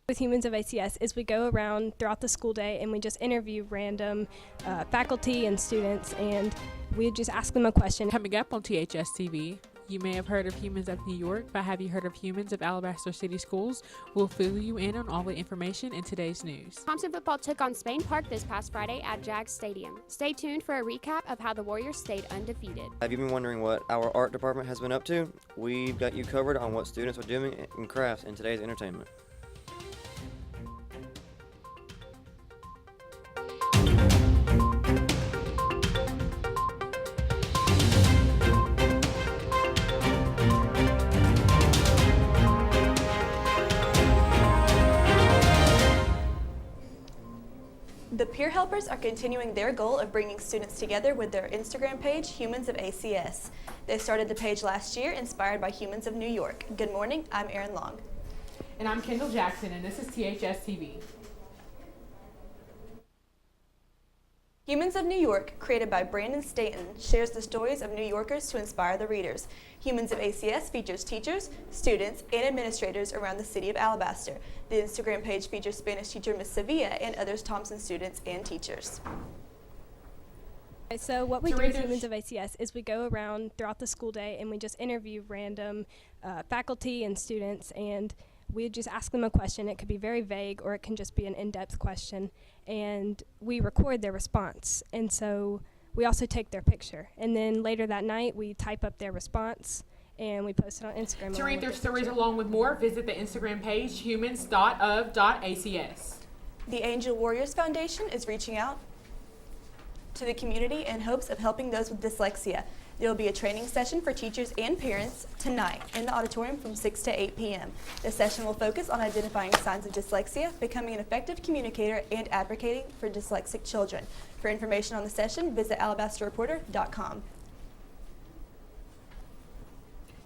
With Humans of ACS is we go around throughout the school day and we just interview random faculty and students, and we just ask them a question. Coming up on THS TV, you may have heard of Humans of New York, but have you heard of Humans of Alabaster City Schools? We'll fill you in on all the information in today's news. Thompson football took on Spain Park this past Friday at Jags Stadium. Stay tuned for a recap of how the Warriors stayed undefeated. Have you been wondering what our art department has been up to? We've got you covered on what students are doing in crafts in today's entertainment. The Peer Helpers are continuing their goal of bringing students together with their Instagram page, Humans of ACS. They started the page last year, inspired by Humans of New York. Good morning, I'm Erin Long. And I'm Kendall Jackson, and this is THS TV. Humans of New York, created by Brandon Staton, shares the stories of New Yorkers to inspire the readers. Humans of ACS features teachers, students, and administrators around the city of Alabaster. The Instagram page features Spanish teacher Miss Sevilla and others Thompson students and teachers. So what we do with Humans of ACS is we go around throughout the school day and we just interview random faculty and students, and we just ask them a question. It could be very vague or it can just be an in-depth question, and we record their response. And so we also take their picture, and then later that night we type up their response and we post it on Instagram. To read their stories along with more, visit the Instagram page humans.of.acs. The Angel Warriors Foundation is reaching out to the community in hopes of helping those with dyslexia. There will be a training session for teachers and parents tonight in the auditorium from 6 to 8 p.m. The session will focus on identifying signs of dyslexia, becoming an effective communicator, and advocating for dyslexic children. For information on the session, visit alabasterreporter.com.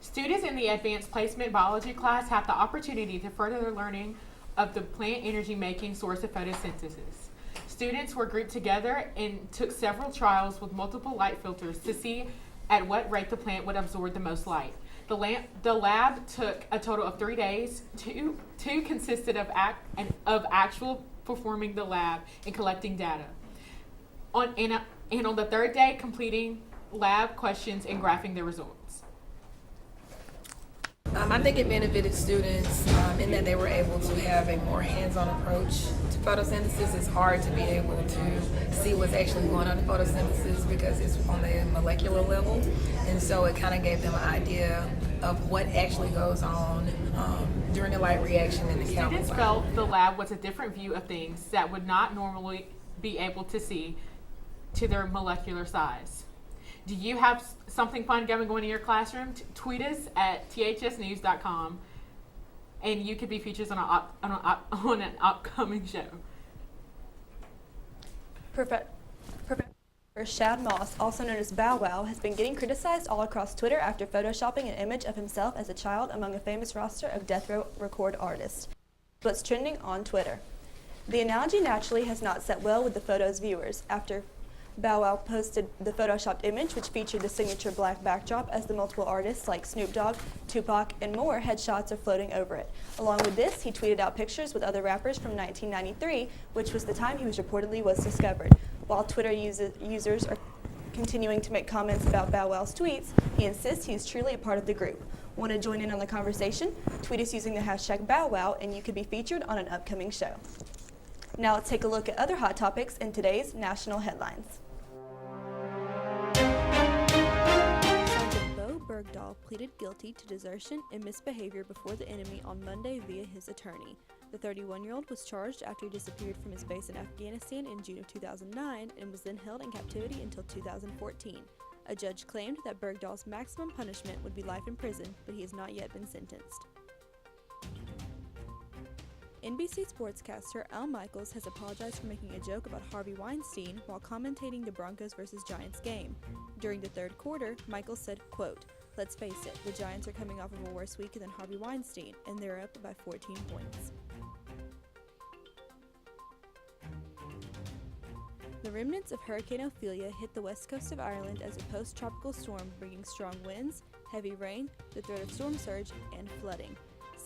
Students in the Advanced Placement Biology class have the opportunity to further their learning of the plant energy making source of photosynthesis. Students were grouped together and took several trials with multiple light filters to see at what rate the plant would absorb the most light. The lab took a total of 3 days. Two consisted of actual performing the lab and collecting data. On the third day, completing lab questions and graphing the results. I think it benefited students in that they were able to have a more hands-on approach to photosynthesis. It's hard to be able to see what's actually going on in photosynthesis because it's on the molecular level, and so it kind of gave them an idea of what actually goes on during a light reaction in the chemical. Students felt the lab was a different view of things that would not normally be able to see to their molecular size. Do you have something fun going on in your classroom? Tweet us at thsnews.com, and you could be featured on an upcoming show. Professor Shad Moss, also known as Bow Wow, has been getting criticized all across Twitter after photoshopping an image of himself as a child among a famous roster of death row record artists. What's trending on Twitter? The analogy naturally has not set well with the photo's viewers after Bow Wow posted the photoshopped image, which featured the signature black backdrop as the multiple artists like Snoop Dogg, Tupac, and more headshots are floating over it. Along with this, he tweeted out pictures with other rappers from 1993, which was the time he was reportedly discovered. While Twitter users are continuing to make comments about Bow Wow's tweets, he insists he is truly a part of the group. Want to join in on the conversation? Tweet us using the hashtag Bow Wow, and you could be featured on an upcoming show. Now let's take a look at other hot topics in today's national headlines. Bergdahl pleaded guilty to desertion and misbehavior before the enemy on Monday via his attorney. The 31-year-old was charged after he disappeared from his base in Afghanistan in June of 2009 and was then held in captivity until 2014. A judge claimed that Bergdahl's maximum punishment would be life in prison, but he has not yet been sentenced. NBC sportscaster Al Michaels has apologized for making a joke about Harvey Weinstein while commentating the Broncos vs. Giants game. During the third quarter, Michaels said, quote, "Let's face it, the Giants are coming off of a worse week than Harvey Weinstein, and they're up by 14 points." The remnants of Hurricane Ophelia hit the west coast of Ireland as a post-tropical storm, bringing strong winds, heavy rain, the threat of storm surge, and flooding.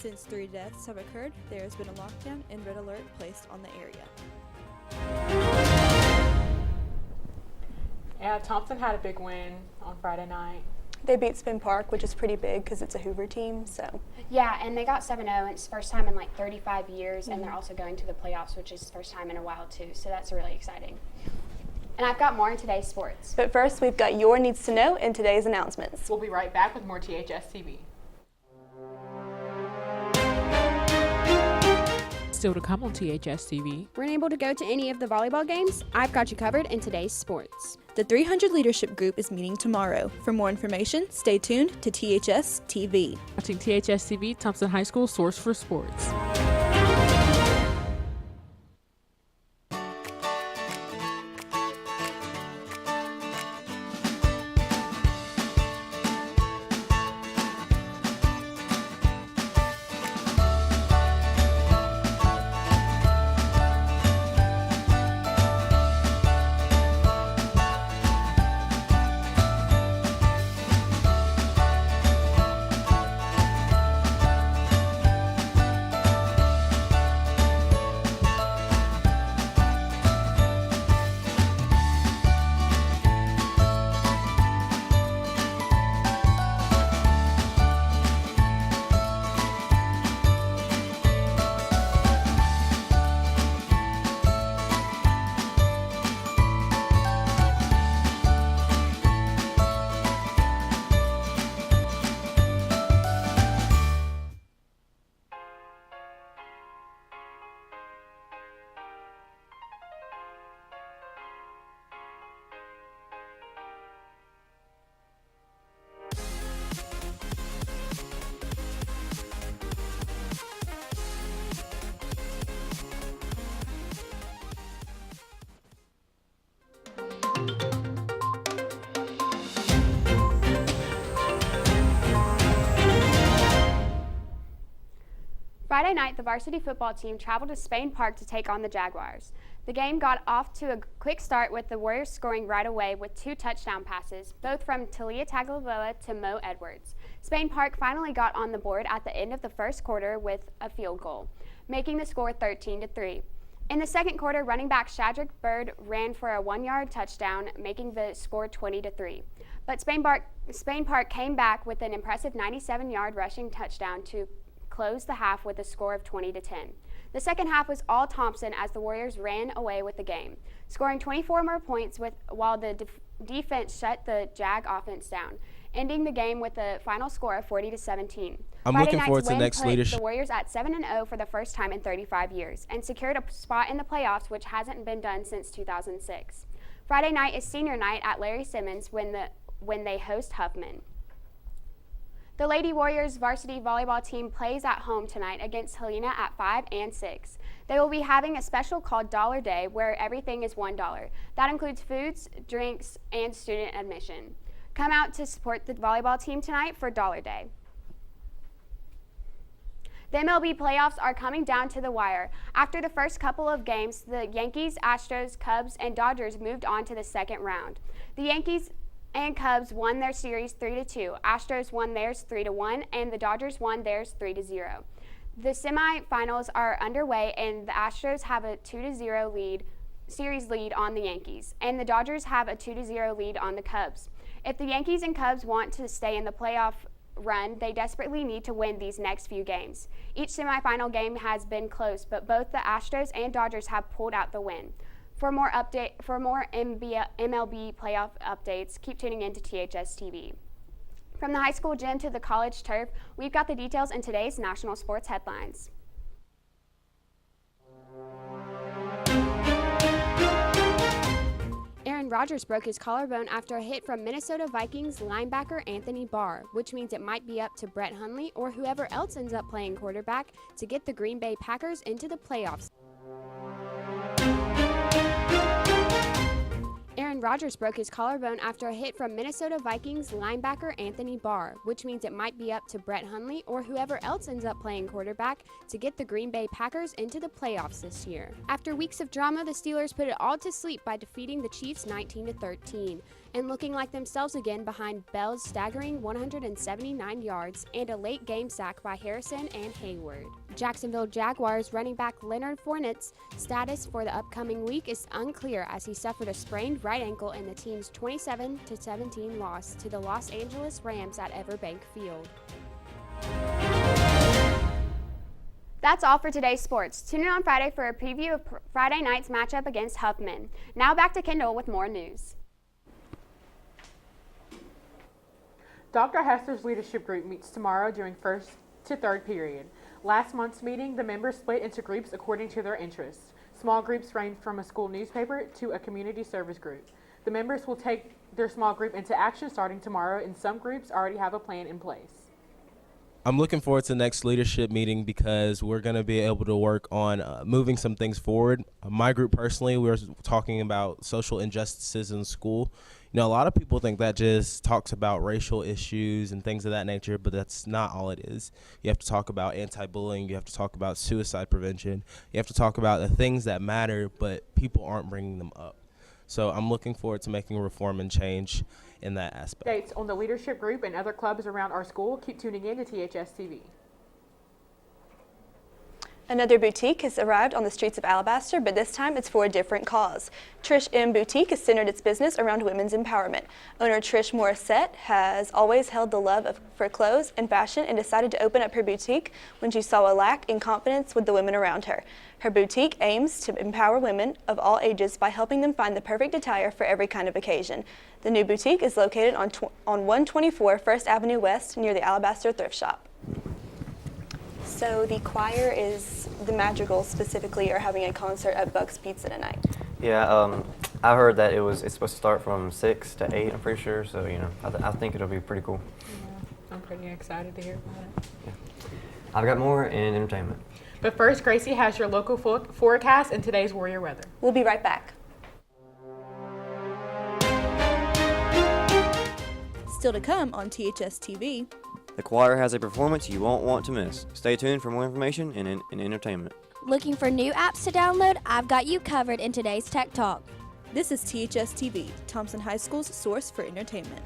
Since 3 deaths have occurred, there has been a lockdown and red alert placed on the area. Yeah, Thompson had a big win on Friday night. They beat Spin Park, which is pretty big because it's a Hoover team, so. Yeah, and they got 7-0, and it's the first time in like 35 years, and they're also going to the playoffs, which is the first time in a while too, so that's really exciting. And I've got more in today's sports. But first, we've got your needs to know in today's announcements. We'll be right back with more THS TV. Still to come on THS TV. We're unable to go to any of the volleyball games? I've got you covered in today's sports. The 300 Leadership Group is meeting tomorrow. For more information, stay tuned to THS TV. Watching THS TV, Thompson High School, source for sports. Friday night, the varsity football team traveled to Spain Park to take on the Jaguars. The game got off to a quick start with the Warriors scoring right away with 2 touchdown passes, both from Talia Tagovailoa to Mo Edwards. Spain Park finally got on the board at the end of the first quarter with a field goal, making the score 13-3. In the second quarter, running back Shadrack Bird ran for a 1-yard touchdown, making the score 20-3. But Spain Park came back with an impressive 97-yard rushing touchdown to close the half with a score of 20-10. The second half was all Thompson as the Warriors ran away with the game, scoring 24 more points while the defense shut the Jag offense down, ending the game with a final score of 40-17. I'm Friday looking night's forward to win next put leadership. The Warriors at 7-0 for the first time in 35 years and secured a spot in the playoffs, which hasn't been done since 2006. Friday night is senior night at Larry Simmons when they host Huffman. The Lady Warriors varsity volleyball team plays at home tonight against Helena at 5 and 6. They will be having a special called Dollar Day where everything is $1. That includes foods, drinks, and student admission. Come out to support the volleyball team tonight for Dollar Day. The MLB playoffs are coming down to the wire. After the first couple of games, the Yankees, Astros, Cubs, and Dodgers moved on to the second round. The Yankees and Cubs won their series 3-2. Astros won theirs 3-1, and the Dodgers won theirs 3-0. The semifinals are underway, and the Astros have a 2-0 series lead on the Yankees, and the Dodgers have a 2-0 lead on the Cubs. If the Yankees and Cubs want to stay in the playoff run, they desperately need to win these next few games. Each semifinal game has been close, but both the Astros and Dodgers have pulled out the win. For more MLB playoff updates, keep tuning in to THS TV. From the high school gym to the college turf, we've got the details in today's national sports headlines. Aaron Rodgers broke his collarbone after a hit from Minnesota Vikings linebacker Anthony Barr, which means it might be up to Brett Hundley or whoever else ends up playing quarterback to get the Green Bay Packers into the playoffs. Aaron Rodgers broke his collarbone after a hit from Minnesota Vikings linebacker Anthony Barr, which means it might be up to Brett Hundley or whoever else ends up playing quarterback to get the Green Bay Packers into the playoffs this year. After weeks of drama, the Steelers put it all to sleep by defeating the Chiefs 19-13. and looking like themselves again behind Bell's staggering 179 yards and a late game sack by Harrison and Hayward. Jacksonville Jaguars running back Leonard Fournette's status for the upcoming week is unclear as he suffered a sprained right ankle in the team's 27-17 loss to the Los Angeles Rams at Everbank Field. That's all for today's sports. Tune in on Friday for a preview of Friday night's matchup against Huffman. Now back to Kendall with more news. Dr. Hester's leadership group meets tomorrow during first to third period. Last month's meeting, the members split into groups according to their interests. Small groups range from a school newspaper to a community service group. The members will take their small group into action starting tomorrow, and some groups already have a plan in place. I'm looking forward to the next leadership meeting because we're going to be able to work on moving some things forward. My group personally, we're talking about social injustices in school. You know, a lot of people think that just talks about racial issues and things of that nature, but that's not all it is. You have to talk about anti-bullying. You have to talk about suicide prevention. You have to talk about the things that matter, but people aren't bringing them up. So I'm looking forward to making reform and change in that aspect. Updates on the leadership group and other clubs around our school. Keep tuning in to THS TV. Another boutique has arrived on the streets of Alabaster, but this time it's for a different cause. Trish M Boutique has centered its business around women's empowerment. Owner Trish Morissette has always held the love for clothes and fashion and decided to open up her boutique when she saw a lack in confidence with the women around her. Her boutique aims to empower women of all ages by helping them find the perfect attire for every kind of occasion. The new boutique is located on 124 First Avenue West near the Alabaster Thrift Shop. So the choir the Madrigals specifically are having a concert at Buck's Pizza tonight. Yeah, I heard that it's supposed to start from 6 to 8, I'm pretty sure, so, you know, I think it'll be pretty cool. Yeah, I'm pretty excited to hear about it. Yeah. I've got more in entertainment. But first, Gracie has your local forecast and today's Warrior weather. We'll be right back. Still to come on THS TV. The choir has a performance you won't want to miss. Stay tuned for more information and entertainment. Looking for new apps to download? I've got you covered in today's Tech Talk. This is THS TV, Thompson High School's source for entertainment.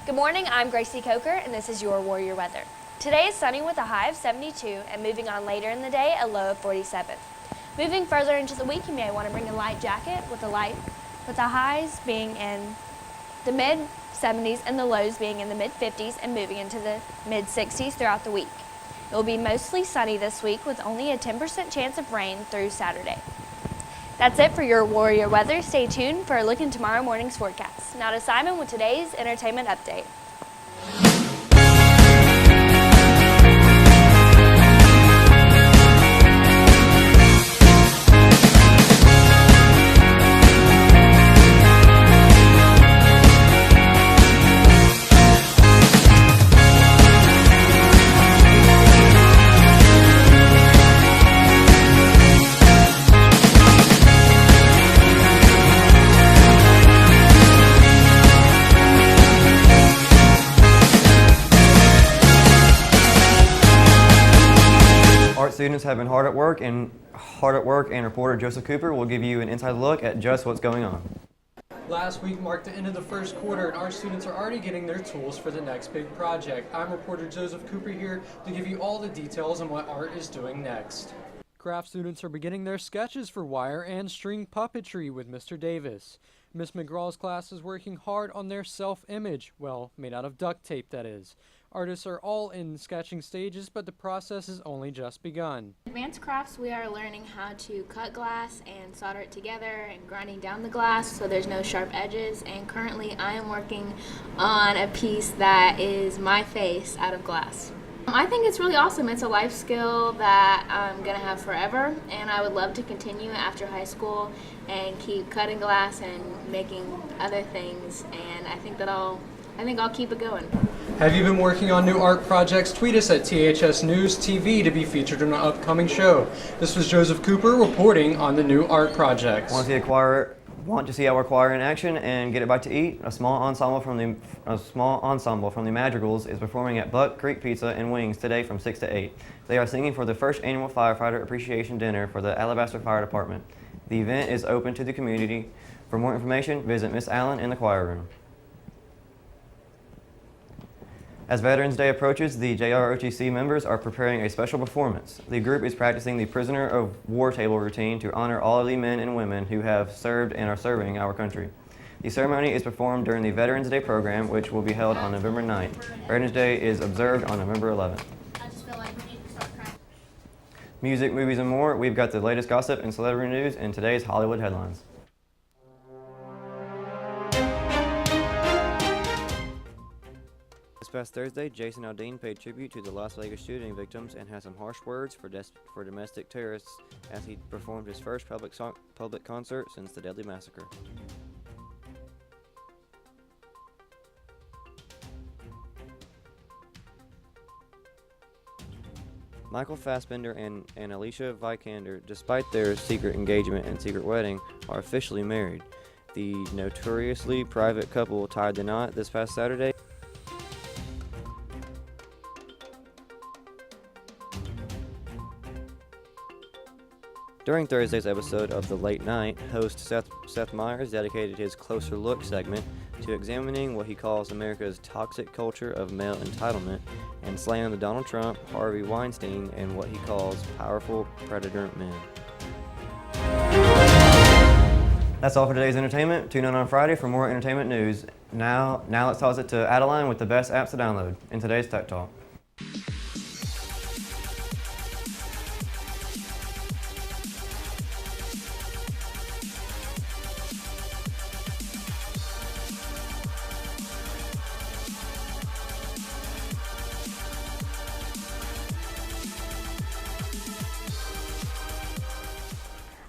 Good morning, I'm Gracie Coker, and this is your Warrior weather. Today is sunny with a high of 72, and moving on later in the day, a low of 47. Moving further into the week, you may want to bring a light jacket with the highs being in the mid-70s and the lows being in the mid-50s and moving into the mid-60s throughout the week. It will be mostly sunny this week with only a 10% chance of rain through Saturday. That's it for your Warrior weather. Stay tuned for a look in tomorrow morning's forecast. Now to Simon with today's entertainment update. Students have been hard at work, and reporter Joseph Cooper will give you an inside look at just what's going on. Last week marked the end of the first quarter, and our students are already getting their tools for the next big project. I'm reporter Joseph Cooper here to give you all the details on what art is doing next. Craft students are beginning their sketches for wire and string puppetry with Mr. Davis. Miss McGraw's class is working hard on their self-image, well, made out of duct tape, that is. Artists are all in sketching stages, but the process has only just begun. Advanced crafts, we are learning how to cut glass and solder it together and grinding down the glass so there's no sharp edges. And currently I am working on a piece that is my face out of glass. I think it's really awesome. It's a life skill that I'm going to have forever, and I would love to continue after high school and keep cutting glass and making other things, and I think I'll keep it going. Have you been working on new art projects? Tweet us at THS News TV to be featured in an upcoming show. This was Joseph Cooper reporting on the new art projects. Want to see our choir in action and get a bite to eat? A small ensemble from the Madrigals is performing at Buck Creek Pizza and Wings today from 6 to 8. They are singing for the first annual Firefighter Appreciation Dinner for the Alabaster Fire Department. The event is open to the community. For more information, visit Miss Allen in the choir room. As Veterans Day approaches, the JROTC members are preparing a special performance. The group is practicing the prisoner of war table routine to honor all of the men and women who have served and are serving our country. The ceremony is performed during the Veterans Day program, which will be held on November 9th. Veterans Day is observed on November 11th. Music, movies, and more, we've got the latest gossip and celebrity news in today's Hollywood headlines. This past Thursday, Jason Aldean paid tribute to the Las Vegas shooting victims and had some harsh words for domestic terrorists as he performed his first public concert since the deadly massacre. Michael Fassbender and Alicia Vikander, despite their secret engagement and secret wedding, are officially married. The notoriously private couple tied the knot this past Saturday. During Thursday's episode of The Late Night, host Seth Meyers dedicated his Closer Look segment to examining what he calls America's toxic culture of male entitlement and slaying the Donald Trump, Harvey Weinstein, and what he calls powerful predator men. That's all for today's entertainment. Tune in on Friday for more entertainment news. Now let's toss it to Adeline with the best apps to download in today's Tech Talk.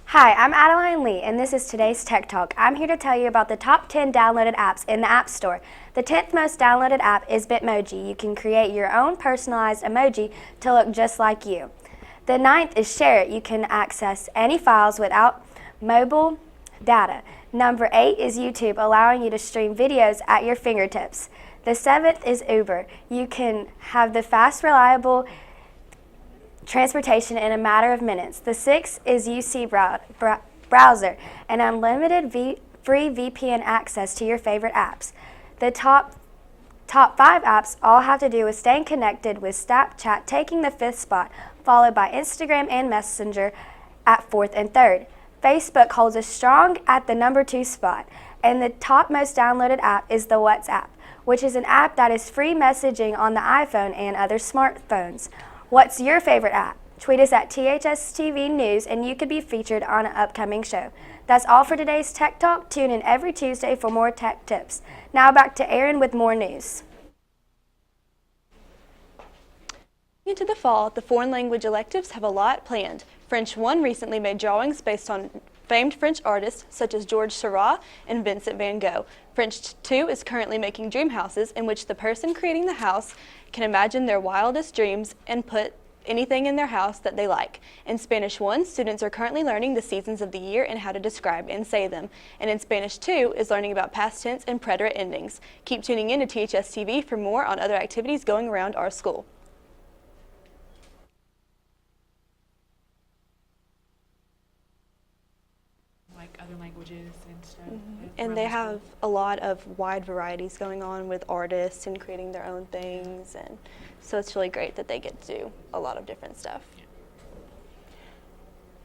Hi, I'm Adeline Lee, and this is today's Tech Talk. I'm here to tell you about the top 10 downloaded apps in the App Store. The 10th most downloaded app is Bitmoji. You can create your own personalized emoji to look just like you. The 9th is Share It. You can access any files without mobile data. Number 8 is YouTube, allowing you to stream videos at your fingertips. The 7th is Uber. You can have the fast, reliable transportation in a matter of minutes. The 6th is UC Browser, an unlimited free VPN access to your favorite apps. The top 5 apps all have to do with staying connected, with Snapchat taking the 5th spot, followed by Instagram and Messenger at 4th and 3rd. Facebook holds a strong at the number 2 spot, and the top most downloaded app is the WhatsApp, which is an app that is free messaging on the iPhone and other smartphones. What's your favorite app? Tweet us at THS TV News and you could be featured on an upcoming show. That's all for today's Tech Talk. Tune in every Tuesday for more tech tips. Now back to Aaron with more news. Into the fall, the foreign language electives have a lot planned. French 1 recently made drawings based on famed French artists such as Georges Seurat and Vincent van Gogh. French 2 is currently making dream houses in which the person creating the house can imagine their wildest dreams and put anything in their house that they like. In Spanish 1, students are currently learning the seasons of the year and how to describe and say them. And in Spanish 2 is learning about past tense and preterite endings. Keep tuning in to THS TV for more on other activities going around our school. Like other languages and stuff. And they have a lot of wide varieties going on with artists and creating their own things, and so it's really great that they get to do a lot of different stuff.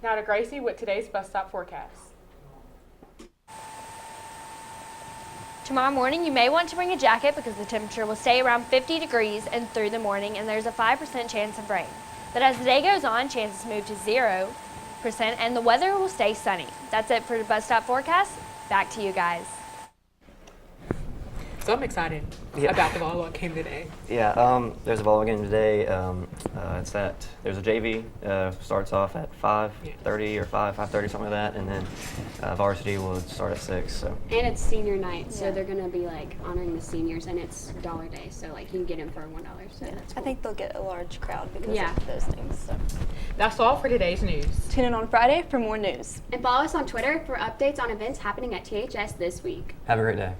Now to Gracie with today's bus stop forecast. Tomorrow morning, you may want to bring a jacket because the temperature will stay around 50 degrees and through the morning, and there's a 5% chance of rain. But as the day goes on, chances move to 0%, and the weather will stay sunny. That's it for the bus stop forecast. Back to you guys. So I'm excited Yeah. about the volleyball game today. Yeah, there's a volleyball game today. There's a JV, starts off at 5:30 or 5:30, something like that, and then varsity will start at 6. So. And it's senior night, so they're gonna be like honoring the seniors, and it's $1 day, so like you can get them for $1. So that's cool. I think they'll get a large crowd because Yeah. of those things. So. That's all for today's news. Tune in on Friday for more news. And follow us on Twitter for updates on events happening at THS this week. Have a great day.